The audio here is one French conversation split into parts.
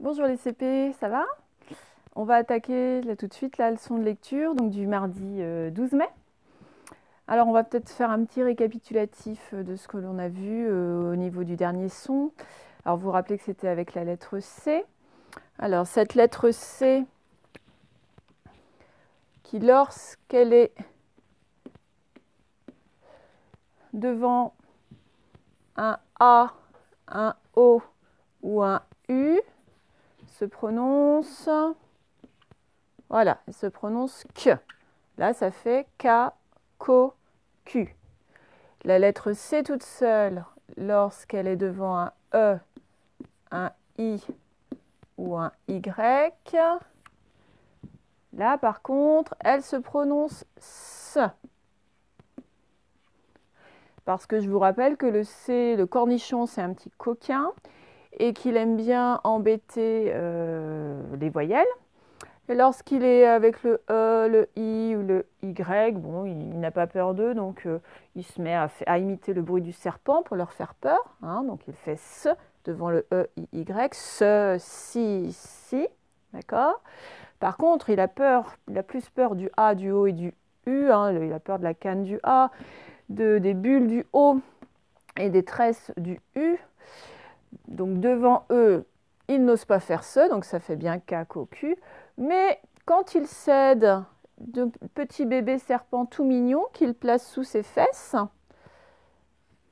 Bonjour les CP, ça va? On va attaquer là tout de suite la leçon de lecture donc du mardi 12 mai. Alors on va peut-être faire un petit récapitulatif de ce que l'on a vu au niveau du dernier son. Alors vous vous rappelez que c'était avec la lettre C. Alors cette lettre C qui lorsqu'elle est devant un A, un O ou un U se prononce, voilà, elle se prononce que. Là, ça fait K, Ko, Q. La lettre C toute seule, lorsqu'elle est devant un E, un I ou un Y, là, par contre, elle se prononce S. Parce que je vous rappelle que le C, le cornichon, c'est un petit coquin et qu'il aime bien embêter les voyelles. Et lorsqu'il est avec le E, le I ou le Y, bon, il n'a pas peur d'eux, donc il se met à imiter le bruit du serpent pour leur faire peur. Hein, donc il fait ce devant le E, I, Y, ce, si, d'accord. Par contre, il a plus peur du A, du O et du U. Hein, il a peur de la canne du A, des bulles du O et des tresses du U. Donc devant eux, il n'ose pas faire ce, donc ça fait bien K, Ko, Q. Mais quand il cède de petits bébés serpents tout mignons qu'il place sous ses fesses,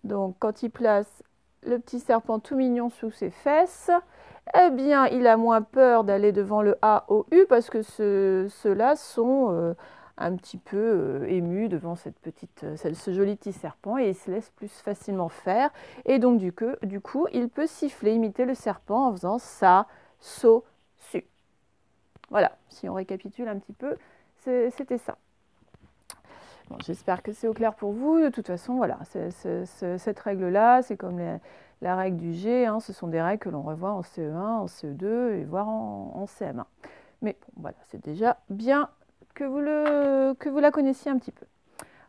donc quand il place le petit serpent tout mignon sous ses fesses, eh bien il a moins peur d'aller devant le A, O, U parce que ceux-là sont un petit peu émus devant ce joli petit serpent et il se laisse plus facilement faire. Et donc du coup, il peut siffler, imiter le serpent en faisant ça, so, su. Voilà, si on récapitule un petit peu, c'était ça. Bon, j'espère que c'est au clair pour vous. De toute façon, voilà, cette règle-là, c'est comme la règle du G. Hein, ce sont des règles que l'on revoit en CE1, en CE2 et voire en CM1. Mais bon, voilà, c'est déjà bien que vous la connaissiez un petit peu.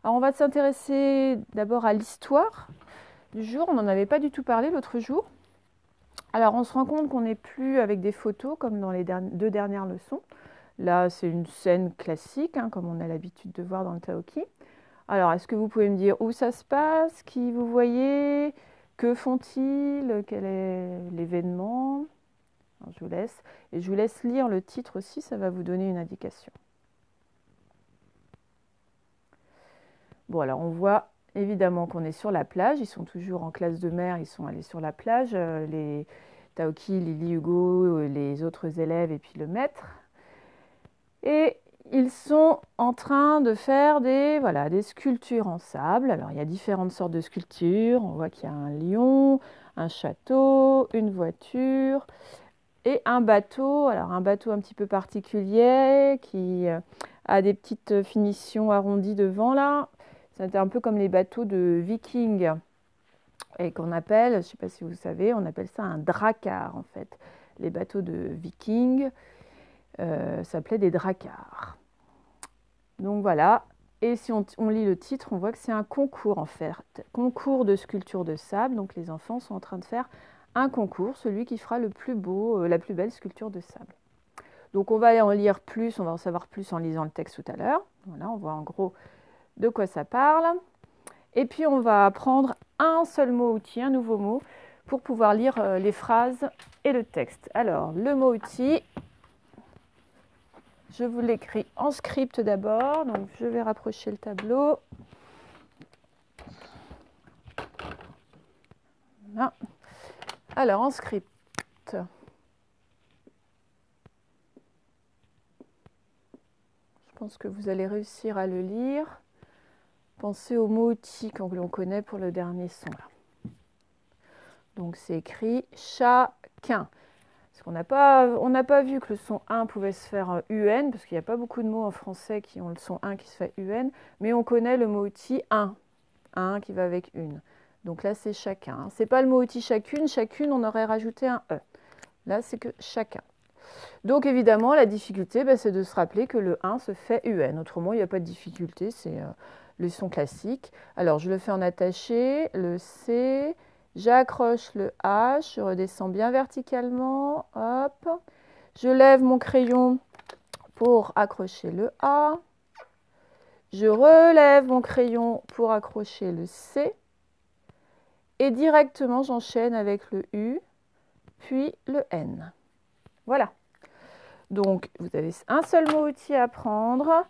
Alors, on va s'intéresser d'abord à l'histoire du jour. On n'en avait pas du tout parlé l'autre jour. Alors, on se rend compte qu'on n'est plus avec des photos comme dans les deux dernières leçons. Là, c'est une scène classique, hein, comme on a l'habitude de voir dans le Taoki. Alors, est-ce que vous pouvez me dire où ça se passe, qui vous voyez, que font-ils, quel est l'événement? Je vous laisse. Et je vous laisse lire le titre aussi, ça va vous donner une indication. Bon, alors on voit évidemment qu'on est sur la plage. Ils sont toujours en classe de mer, ils sont allés sur la plage. Les Taoki, Lily, Hugo, les autres élèves et puis le maître. Et ils sont en train de faire des sculptures en sable. Alors, il y a différentes sortes de sculptures. On voit qu'il y a un lion, un château, une voiture et un bateau. Alors, un bateau un petit peu particulier qui a des petites finitions arrondies devant là. C'est un peu comme les bateaux de vikings et qu'on appelle, je ne sais pas si vous savez, on appelle ça un drakkar en fait. Les bateaux de vikings s'appelaient des drakkars. Donc voilà, et si on lit le titre, on voit que c'est un concours en fait, concours de sculpture de sable. Donc les enfants sont en train de faire un concours, celui qui fera le plus beau, la plus belle sculpture de sable. Donc on va en lire plus, on va en savoir plus en lisant le texte tout à l'heure. Voilà, on voit en gros de quoi ça parle. Et puis on va apprendre un seul mot outil, un nouveau mot, pour pouvoir lire les phrases et le texte. Alors, le mot outil, je vous l'écris en script d'abord, donc je vais rapprocher le tableau. Là. Alors, en script. Je pense que vous allez réussir à le lire. Pensez au mot outil que l'on connaît pour le dernier son. Là. Donc, c'est écrit chacun. Parce qu'on n'a pas vu que le son 1 pouvait se faire UN, parce qu'il n'y a pas beaucoup de mots en français qui ont le son 1 qui se fait UN, mais on connaît le mot outil 1, 1 qui va avec une. Donc là, c'est chacun. Ce n'est pas le mot outil chacune, chacune, on aurait rajouté un E. Là, c'est que chacun. Donc évidemment, la difficulté, c'est de se rappeler que le 1 se fait UN. Autrement, il n'y a pas de difficulté, c'est le son classique. Alors, je le fais en attaché, le C, J'accroche le H, je redescends bien verticalement, hop. Je lève mon crayon pour accrocher le A. Je relève mon crayon pour accrocher le C. Et directement, j'enchaîne avec le U, puis le N. Voilà. Donc, vous avez un seul mot outil à prendre.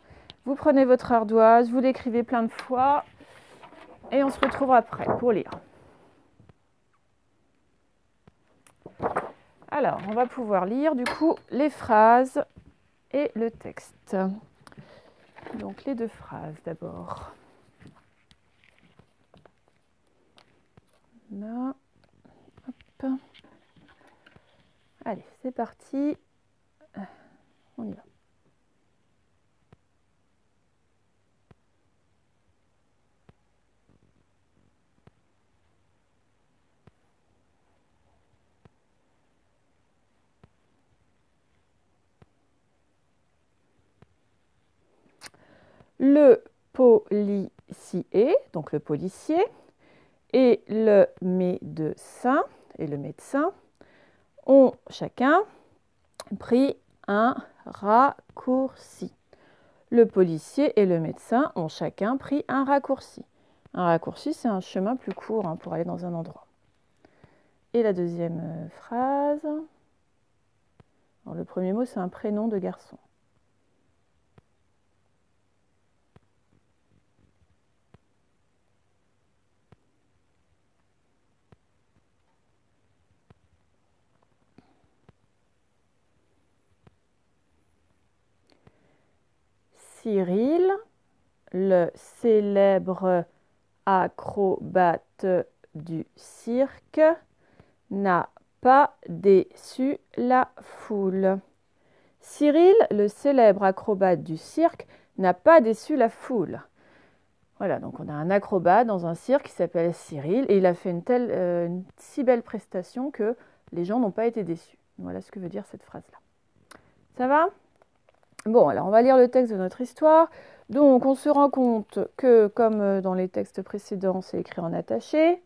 Vous prenez votre ardoise, vous l'écrivez plein de fois. Et on se retrouve après pour lire. Alors, on va pouvoir lire du coup les phrases et le texte. Donc, les deux phrases d'abord. Là, hop. Allez, c'est parti. On y va. Le policier, donc le policier, et le médecin ont chacun pris un raccourci. Le policier et le médecin ont chacun pris un raccourci. Un raccourci, c'est un chemin plus court pour aller dans un endroit. Et la deuxième phrase. Alors, le premier mot, c'est un prénom de garçon. Cyril, le célèbre acrobate du cirque, n'a pas déçu la foule. Cyril, le célèbre acrobate du cirque, n'a pas déçu la foule. Voilà, donc on a un acrobate dans un cirque qui s'appelle Cyril et il a fait une si belle prestation que les gens n'ont pas été déçus. Voilà ce que veut dire cette phrase-là. Ça va ? Bon, alors on va lire le texte de notre histoire. Donc on se rend compte que, comme dans les textes précédents, c'est écrit en attaché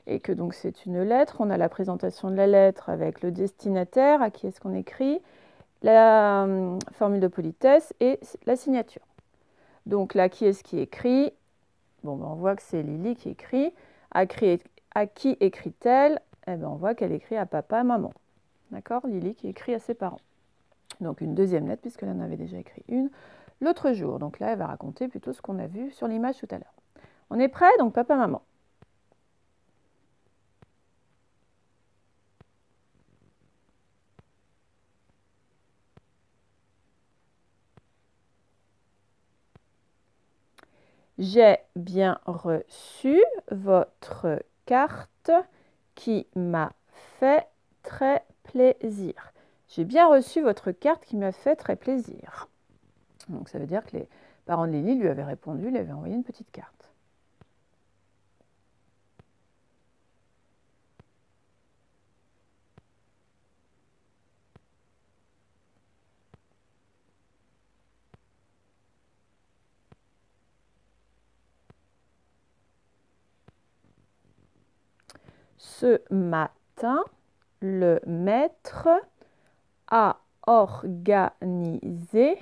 et que donc c'est une lettre. On a la présentation de la lettre avec le destinataire, à qui est-ce qu'on écrit, la formule de politesse et la signature. Donc là, qui est-ce qui écrit? Bon, ben, on voit que c'est Lily qui écrit. À qui écrit-elle? Eh ben, on voit qu'elle écrit à papa et maman. D'accord? Lily qui écrit à ses parents. Donc une deuxième lettre, puisqu'elle en avait déjà écrit une l'autre jour. Donc là, elle va raconter plutôt ce qu'on a vu sur l'image tout à l'heure. On est prêt? Donc papa, maman. J'ai bien reçu votre carte qui m'a fait très plaisir. J'ai bien reçu votre carte qui m'a fait très plaisir. Donc ça veut dire que les parents de Lily lui avaient répondu, lui avaient envoyé une petite carte. Ce matin, le maître a organisé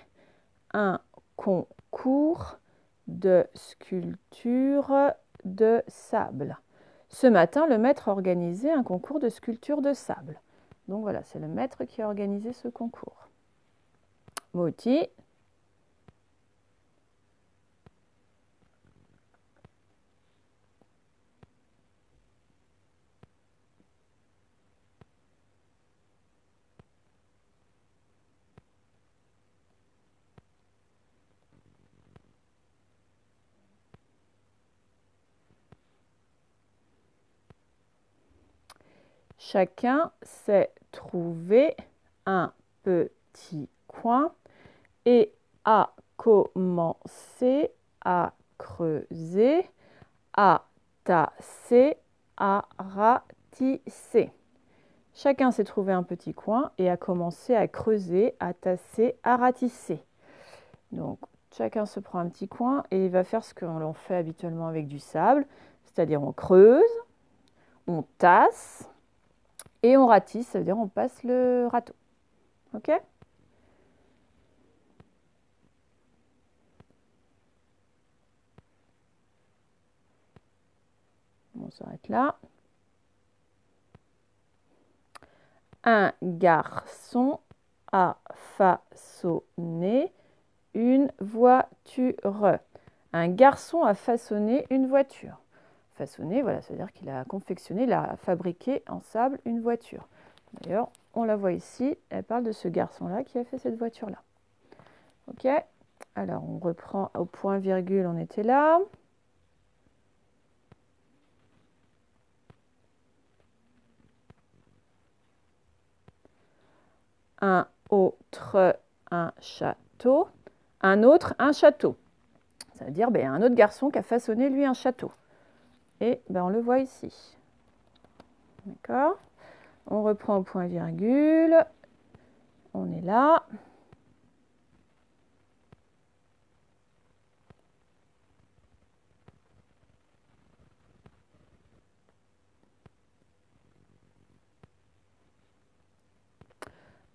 un concours de sculpture de sable. Ce matin, le maître a organisé un concours de sculpture de sable. Donc voilà, c'est le maître qui a organisé ce concours. Moti. Chacun s'est trouvé un petit coin et a commencé à creuser, à tasser, à ratisser. Chacun s'est trouvé un petit coin et a commencé à creuser, à tasser, à ratisser. Donc, chacun se prend un petit coin et il va faire ce qu'on fait habituellement avec du sable, c'est-à-dire on creuse, on tasse et on ratisse, ça veut dire on passe le râteau. Ok? On s'arrête là. Un garçon a façonné une voiture. Un garçon a façonné une voiture. Façonné, voilà, ça veut dire qu'il a confectionné, il a fabriqué en sable une voiture. D'ailleurs, on la voit ici, elle parle de ce garçon-là qui a fait cette voiture-là. Ok? Alors, on reprend au point virgule, on était là. Un autre, un château. Un autre, un château. Ça veut dire un autre garçon qui a façonné, lui, un château. Et on le voit ici. D'accord? On reprend au point virgule. On est là.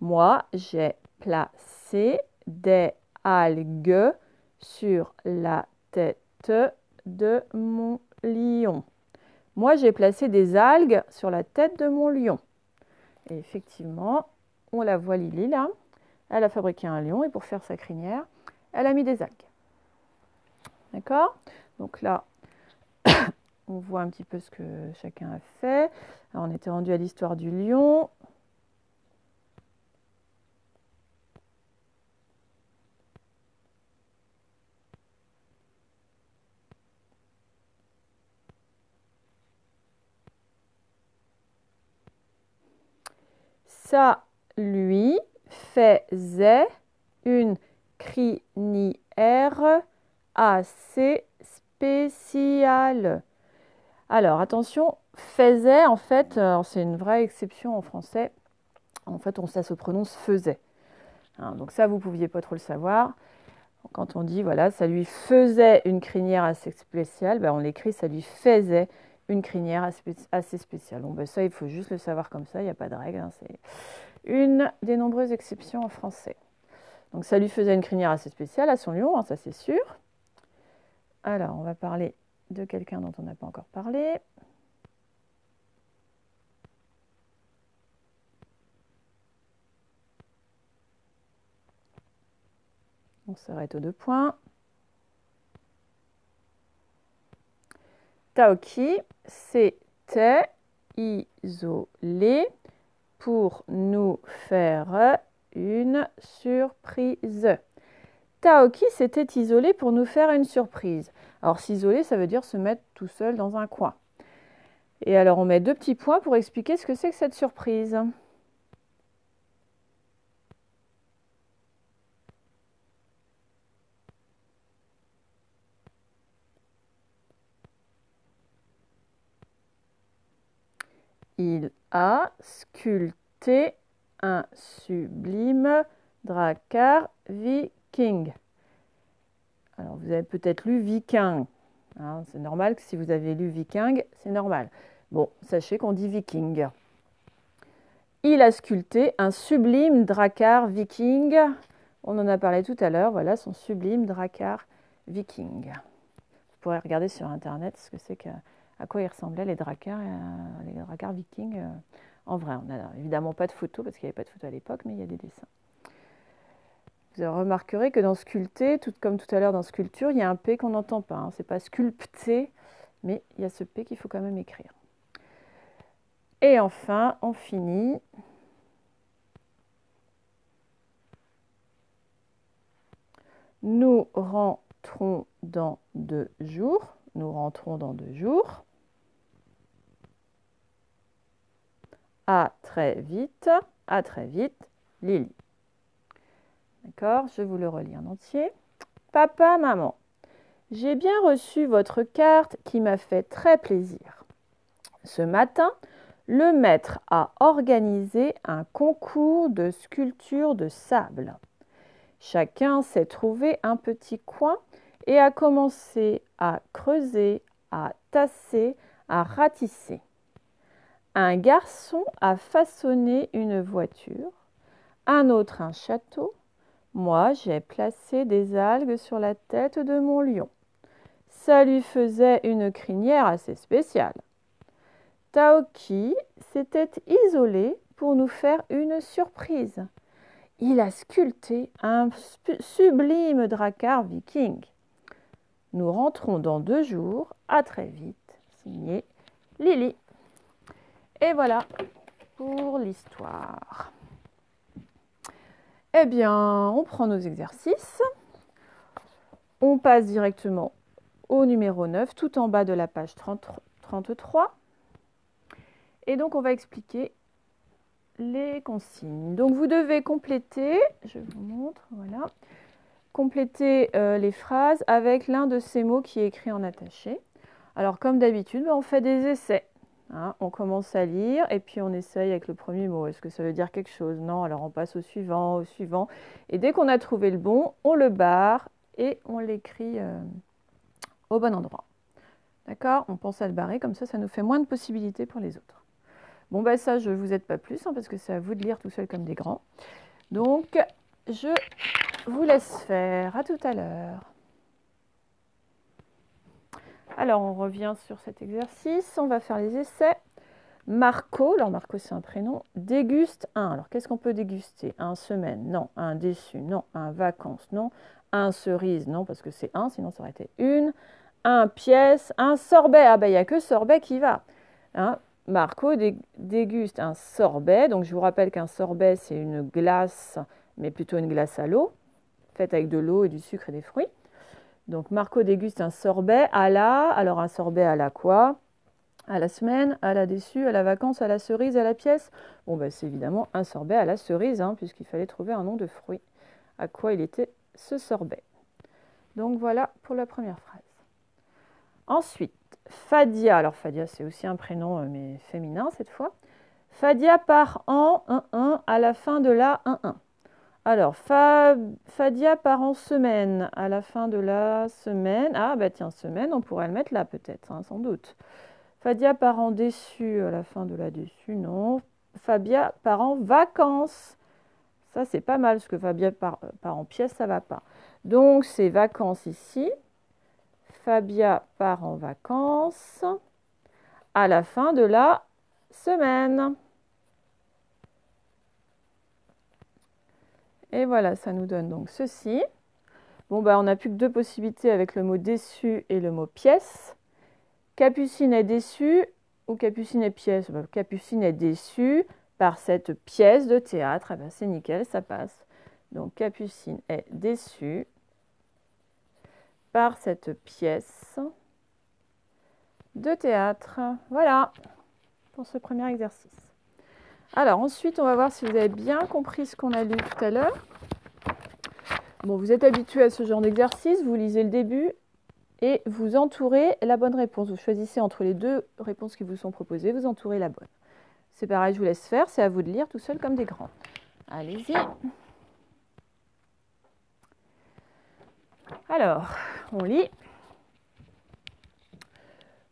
Moi, j'ai placé des algues sur la tête de mon lion. Moi, j'ai placé des algues sur la tête de mon lion. Et effectivement, on la voit Lily là. Elle a fabriqué un lion et pour faire sa crinière, elle a mis des algues. D'accord? Donc là, on voit un petit peu ce que chacun a fait. Alors, on était rendu à l'histoire du lion. Ça lui faisait une crinière assez spéciale. Alors, attention, faisait, en fait, c'est une vraie exception en français. En fait, ça se prononce faisait. Hein, donc ça, vous ne pouviez pas trop le savoir. Quand on dit, voilà, ça lui faisait une crinière assez spéciale, on l'écrit, ça lui faisait une crinière assez spéciale. Bon, ça, il faut juste le savoir comme ça, il n'y a pas de règle. Hein, c'est une des nombreuses exceptions en français. Donc, ça lui faisait une crinière assez spéciale à son lion, hein, ça c'est sûr. Alors, on va parler de quelqu'un dont on n'a pas encore parlé. On s'arrête aux 2 points. Taoki s'était isolé pour nous faire une surprise. Taoki s'était isolé pour nous faire une surprise. Alors, s'isoler, ça veut dire se mettre tout seul dans un coin. Et alors, on met 2 petits points pour expliquer ce que c'est que cette surprise. Il a sculpté un sublime drakkar viking. Alors, vous avez peut-être lu Viking. Hein, c'est normal que si vous avez lu Viking, c'est normal. Bon, sachez qu'on dit Viking. Il a sculpté un sublime drakkar viking. On en a parlé tout à l'heure. Voilà son sublime drakkar viking. Vous pourrez regarder sur Internet ce que c'est à quoi ils ressemblaient les drakkars vikings en vrai. On n'a évidemment pas de photos parce qu'il n'y avait pas de photos à l'époque, mais il y a des dessins. Vous remarquerez que dans sculpter, tout comme tout à l'heure dans sculpture, il y a un P qu'on n'entend pas. Hein. Ce n'est pas sculpter, mais il y a ce P qu'il faut quand même écrire. Et enfin, on finit. Nous rentrons dans 2 jours. Nous rentrons dans 2 jours. À très vite, Lily. D'accord, je vous le relis en entier. Papa, maman, j'ai bien reçu votre carte qui m'a fait très plaisir. Ce matin, le maître a organisé un concours de sculpture de sable. Chacun s'est trouvé un petit coin et a commencé à creuser, à tasser, à ratisser. Un garçon a façonné une voiture, un autre un château. Moi, j'ai placé des algues sur la tête de mon lion. Ça lui faisait une crinière assez spéciale. Taoki s'était isolé pour nous faire une surprise. Il a sculpté un sublime drakkar viking. Nous rentrons dans 2 jours. À très vite. Signé Lily. Et voilà pour l'histoire. Eh bien, on prend nos exercices. On passe directement au numéro 9, tout en bas de la page 33. Et donc, on va expliquer les consignes. Donc, vous devez compléter, je vous montre, voilà, compléter les phrases avec l'un de ces mots qui est écrit en attaché. Alors, comme d'habitude, on fait des essais. Hein, on commence à lire et puis on essaye avec le premier mot. Est-ce que ça veut dire quelque chose? Non, alors on passe au suivant, au suivant. Et dès qu'on a trouvé le bon, on le barre et on l'écrit au bon endroit. D'accord? On pense à le barrer, comme ça nous fait moins de possibilités pour les autres. Bon, ben ça, je ne vous aide pas plus, hein, parce que c'est à vous de lire tout seul comme des grands. Donc, je vous laisse faire. À tout à l'heure. Alors, on revient sur cet exercice. On va faire les essais. Marco, alors Marco, c'est un prénom, déguste un. Alors, qu'est-ce qu'on peut déguster? Un semaine, non. Un déçu, non. Un vacances, non. Un cerise, non, parce que c'est un, sinon ça aurait été une. Un pièce, un sorbet. Ah ben, il n'y a que sorbet qui va. Hein? Marco déguste un sorbet. Donc, je vous rappelle qu'un sorbet, c'est une glace, mais plutôt une glace à l'eau, faite avec de l'eau et du sucre et des fruits. Donc, Marco déguste un sorbet à la... Alors, un sorbet à la quoi? À la semaine, à la déçue, à la vacance, à la cerise, à la pièce. Bon, ben, c'est évidemment un sorbet à la cerise, hein, puisqu'il fallait trouver un nom de fruit. À quoi il était ce sorbet? Donc, voilà pour la première phrase. Ensuite, Fadia. Alors, Fadia, c'est aussi un prénom, mais féminin cette fois. Fadia part en 1-1 à la fin de la 1-1. Alors, Fadia part en semaine à la fin de la semaine. Ah, bah tiens, semaine, on pourrait le mettre là peut-être, hein, sans doute. Fadia part en déçu à la fin de la déçu, non. Fabia part en vacances. Ça, c'est pas mal, parce que Fabia part en pièce, ça va pas. Donc, c'est vacances ici. Fabia part en vacances à la fin de la semaine. Et voilà, ça nous donne donc ceci. Bon, bah, on n'a plus que 2 possibilités avec le mot déçu et le mot pièce. Capucine est déçue ou Capucine est pièce? Bah, Capucine est déçue par cette pièce de théâtre. Eh ben, c'est nickel, ça passe. Donc, Capucine est déçue par cette pièce de théâtre. Voilà pour ce premier exercice. Alors ensuite, on va voir si vous avez bien compris ce qu'on a lu tout à l'heure. Bon, vous êtes habitué à ce genre d'exercice, vous lisez le début et vous entourez la bonne réponse. Vous choisissez entre les 2 réponses qui vous sont proposées, vous entourez la bonne. C'est pareil, je vous laisse faire, c'est à vous de lire tout seul comme des grands. Allez-y. Alors, on lit.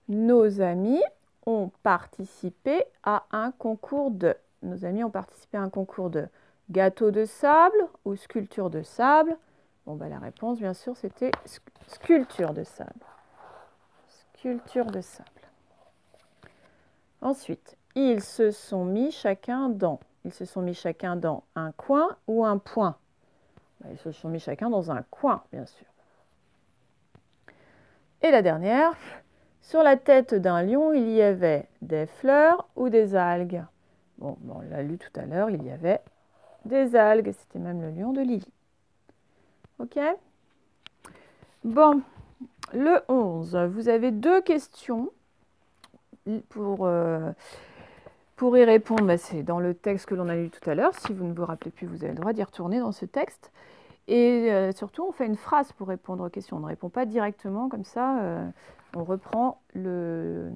Nos amis ont participé à un concours de... Nos amis ont participé à un concours de gâteau de sable ou sculpture de sable. Bon, bah, la réponse, bien sûr, c'était sculpture de sable. Sculpture de sable. Ensuite, ils se sont mis chacun dans... Ils se sont mis chacun dans un coin ou un point? Bah, ils se sont mis chacun dans un coin, bien sûr. Et la dernière... Sur la tête d'un lion, il y avait des fleurs ou des algues? Bon, on l'a lu tout à l'heure, il y avait des algues. C'était même le lion de Lily. OK? Bon, le 11. Vous avez 2 questions pour y répondre. Bah, c'est dans le texte que l'on a lu tout à l'heure. Si vous ne vous rappelez plus, vous avez le droit d'y retourner dans ce texte. Et surtout, on fait une phrase pour répondre aux questions. On ne répond pas directement comme ça. On reprend le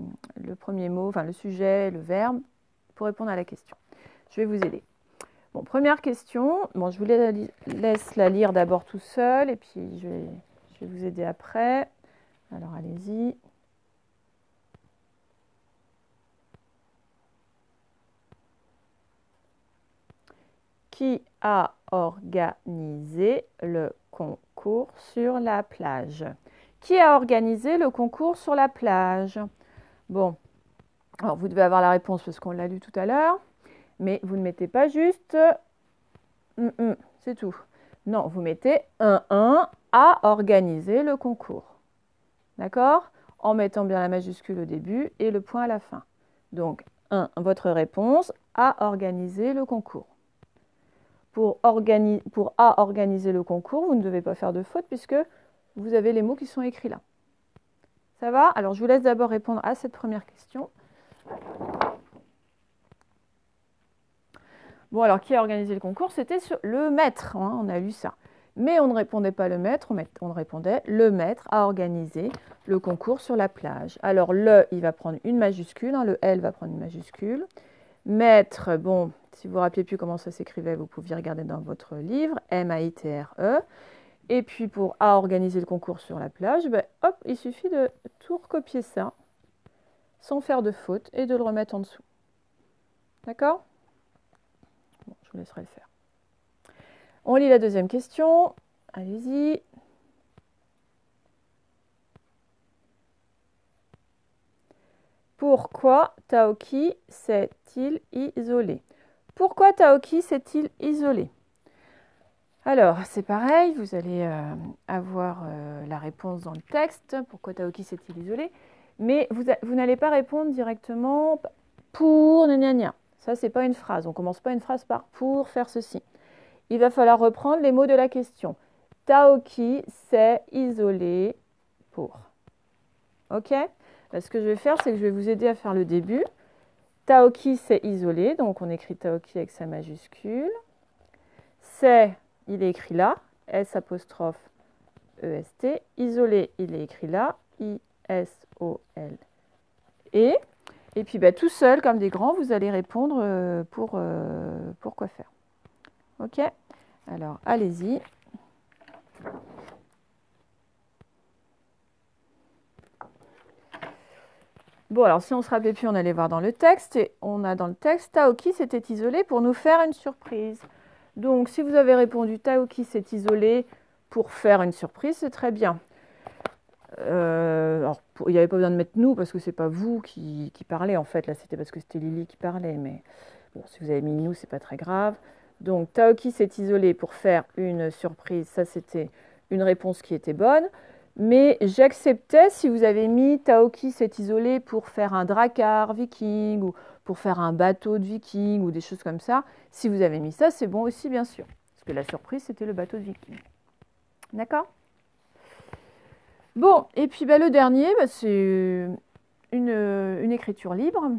premier mot, enfin le sujet, le verbe, pour répondre à la question. Je vais vous aider. Bon, première question. Bon, je vous laisse la lire d'abord tout seul, et puis je vais vous aider après. Alors, allez-y. Qui a organisé le concours sur la plage? Qui a organisé le concours sur la plage? Bon, alors vous devez avoir la réponse parce qu'on l'a lu tout à l'heure, mais vous ne mettez pas juste c'est tout. Non, vous mettez 1 a organisé le concours. D'accord? En mettant bien la majuscule au début et le point à la fin. Donc, 1, votre réponse, a organisé le concours. Pour a organiser le concours, vous ne devez pas faire de faute puisque vous avez les mots qui sont écrits là. Ça va? Alors, je vous laisse d'abord répondre à cette première question. Bon, alors, qui a organisé le concours? C'était le maître, hein, on a lu ça. Mais on ne répondait pas le maître, on répondait le maître a organisé le concours sur la plage. Alors, le, il va prendre une majuscule, hein, le L va prendre une majuscule. Maître, bon, si vous ne vous rappelez plus comment ça s'écrivait, vous pouviez regarder dans votre livre, M-A-I-T-R-E. Et puis, pour a organisé le concours sur la plage, ben, hop, il suffit de tout recopier ça, sans faire de faute, et de le remettre en dessous. D'accord? Bon, je vous laisserai le faire. On lit la deuxième question. Allez-y. Pourquoi Taoki s'est-il isolé? Pourquoi Taoki s'est-il isolé? Alors, c'est pareil, vous allez avoir la réponse dans le texte. Pourquoi Taoki s'est-il isolé? Mais vous n'allez pas répondre directement pour gna gna. Ça, c'est pas une phrase. On ne commence pas une phrase par pour faire ceci. Il va falloir reprendre les mots de la question. Taoki s'est isolé pour. Ok? Là, ce que je vais faire, c'est que je vais vous aider à faire le début. Taoki s'est isolé, donc on écrit Taoki avec sa majuscule. C'est, il est écrit là, S apostrophe E-S-T. Isolé, il est écrit là, I-S-O-L-E. Et puis tout seul, comme des grands, vous allez répondre pour quoi faire. Ok? Alors, allez-y. Bon, alors si on se rappelait plus, on allait voir dans le texte. Et on a dans le texte, Taoki s'était isolé pour nous faire une surprise. Donc, si vous avez répondu Taoki s'est isolé pour faire une surprise, c'est très bien. Alors, il n'y avait pas besoin de mettre nous parce que c'est pas vous qui parlez en fait. Là, c'était parce que c'était Lily qui parlait. Mais bon, si vous avez mis nous, c'est pas très grave. Donc, Taoki s'est isolé pour faire une surprise. Ça, c'était une réponse qui était bonne. Mais j'acceptais si vous avez mis Taoki s'est isolé pour faire un drakkar viking ou pour faire un bateau de viking ou des choses comme ça. Si vous avez mis ça, c'est bon aussi, bien sûr. Parce que la surprise, c'était le bateau de viking. D'accord? Bon, et puis le dernier, c'est une écriture libre.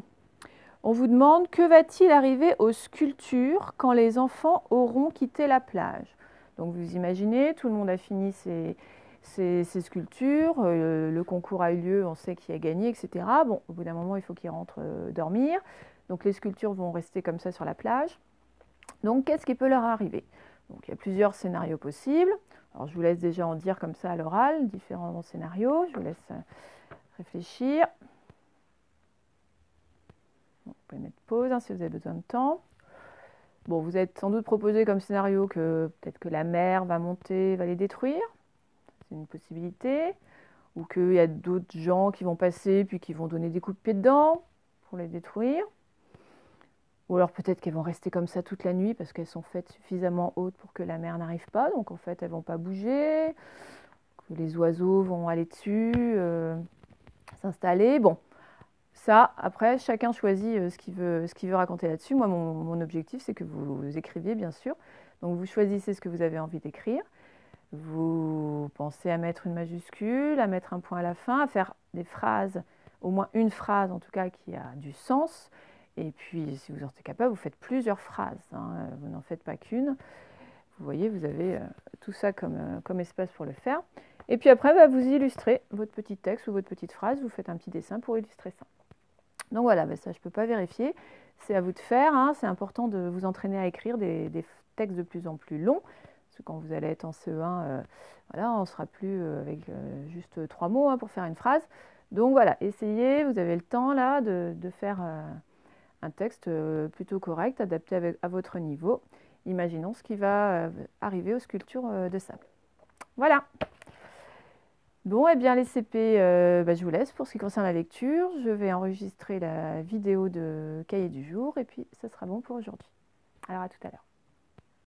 On vous demande que va-t-il arriver aux sculptures quand les enfants auront quitté la plage? Donc vous imaginez, tout le monde a fini ses sculptures, le concours a eu lieu, on sait qui a gagné, etc. Bon, au bout d'un moment, il faut qu'ils rentrent dormir. Donc les sculptures vont rester comme ça sur la plage. Donc qu'est-ce qui peut leur arriver? Donc il y a plusieurs scénarios possibles. Alors je vous laisse déjà en dire comme ça à l'oral, différents scénarios. Je vous laisse réfléchir. Bon, vous pouvez mettre pause si vous avez besoin de temps. Bon, vous êtes sans doute proposé comme scénario que peut-être que la mer va monter, va les détruire. C'est une possibilité. Ou qu'il y a d'autres gens qui vont passer puis qui vont donner des coups de pied dedans pour les détruire. Ou alors peut-être qu'elles vont rester comme ça toute la nuit parce qu'elles sont faites suffisamment hautes pour que la mer n'arrive pas. Donc en fait, elles ne vont pas bouger. Que les oiseaux vont aller dessus, s'installer. Bon, ça, après, chacun choisit ce qu'il veut raconter là-dessus. Moi, mon objectif, c'est que vous écriviez, bien sûr. Donc vous choisissez ce que vous avez envie d'écrire. Vous pensez à mettre une majuscule, à mettre un point à la fin, à faire des phrases, au moins une phrase en tout cas qui a du sens. Et puis, si vous en êtes capable, vous faites plusieurs phrases. Hein, vous n'en faites pas qu'une. Vous voyez, vous avez tout ça comme espace pour le faire. Et puis après, vous illustrez votre petit texte ou votre petite phrase. Vous faites un petit dessin pour illustrer ça. Donc voilà, ça, je ne peux pas vérifier. C'est à vous de faire. Hein. C'est important de vous entraîner à écrire des textes de plus en plus longs. Parce que quand vous allez être en CE1, voilà, on ne sera plus avec juste 3 mots pour faire une phrase. Donc voilà, essayez. Vous avez le temps là de faire un texte plutôt correct, adapté à votre niveau. imaginons ce qui va arriver aux sculptures de sable. Voilà. Bon, eh bien les CP, je vous laisse pour ce qui concerne la lecture. Je vais enregistrer la vidéo de cahier du jour et puis ça sera bon pour aujourd'hui. Alors à tout à l'heure.